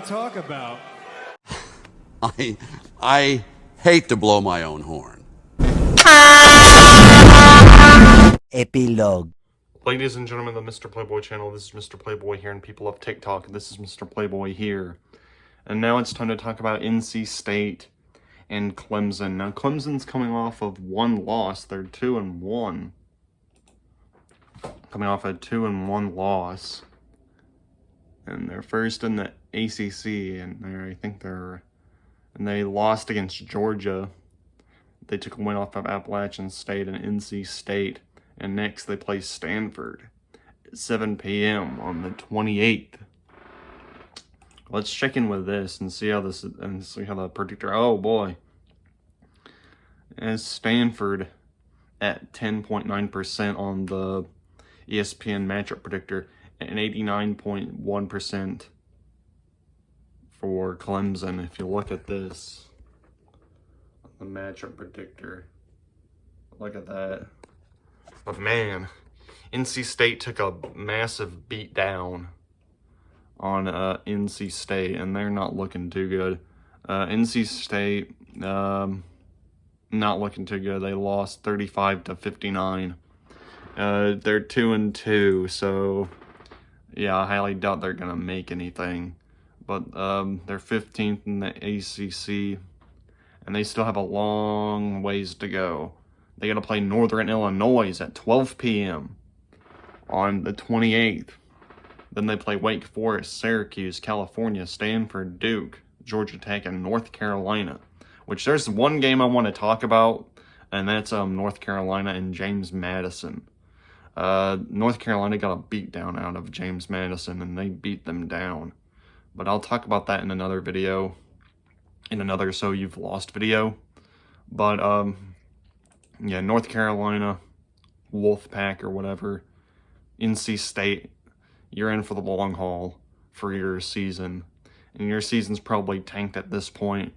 talk about. I hate to blow my own horn. Epilogue. Ladies and gentlemen of the Mr. Playboy channel, this is Mr. Playboy here, and people of TikTok, this is Mr. Playboy here. And now it's time to talk about NC State and Clemson. Now, Clemson's coming off of one loss. They're 2-1. Coming off a 2-1 loss. And they're first in the ACC, and they lost against Georgia. They took a win off of Appalachian State and NC State. And next they play Stanford at 7 p.m. on the 28th. Let's check in with this and see how the predictor. Oh boy. As Stanford at 10.9% on the ESPN matchup predictor and 89.1% for Clemson. If you look at this, the matchup predictor, look at that. But man, NC State took a massive beat down on NC State, and they're not looking too good. NC State, not looking too good. They lost 35-59. They're 2-2, so yeah, I highly doubt they're gonna make anything. But they're 15th in the ACC, and they still have a long ways to go. They got to play Northern Illinois at 12 p.m. on the 28th. Then they play Wake Forest, Syracuse, California, Stanford, Duke, Georgia Tech, and North Carolina. Which there's one game I want to talk about, and that's North Carolina and James Madison. North Carolina got a beat down out of James Madison, and they beat them down. But I'll talk about that in another video, in another So You've Lost video. But yeah, North Carolina, Wolfpack or whatever, NC State, you're in for the long haul for your season. And your season's probably tanked at this point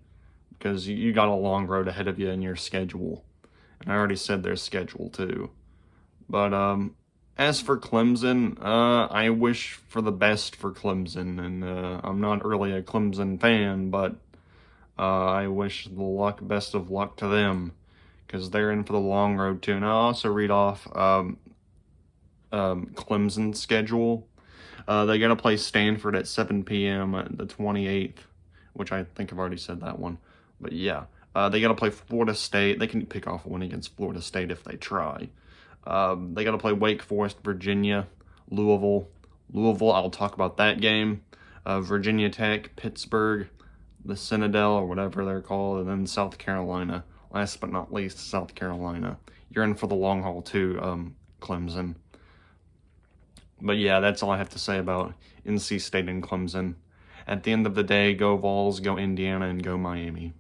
because you got a long road ahead of you in your schedule. And I already said their schedule too. But as for Clemson, I wish for the best for Clemson. And I'm not really a Clemson fan, but I wish the best of luck to them, because they're in for the long road too. And I'll also read off Clemson's schedule. They got to play Stanford at 7 p.m. at the 28th, which I think I've already said that one. But yeah, they got to play Florida State. They can pick off a win against Florida State if they try. They got to play Wake Forest, Virginia, Louisville. I'll talk about that game. Virginia Tech, Pittsburgh, the Citadel or whatever they're called, and then South Carolina. Last but not least, South Carolina. You're in for the long haul too, Clemson. But yeah, that's all I have to say about NC State and Clemson. At the end of the day, go Vols, go Indiana, and go Miami.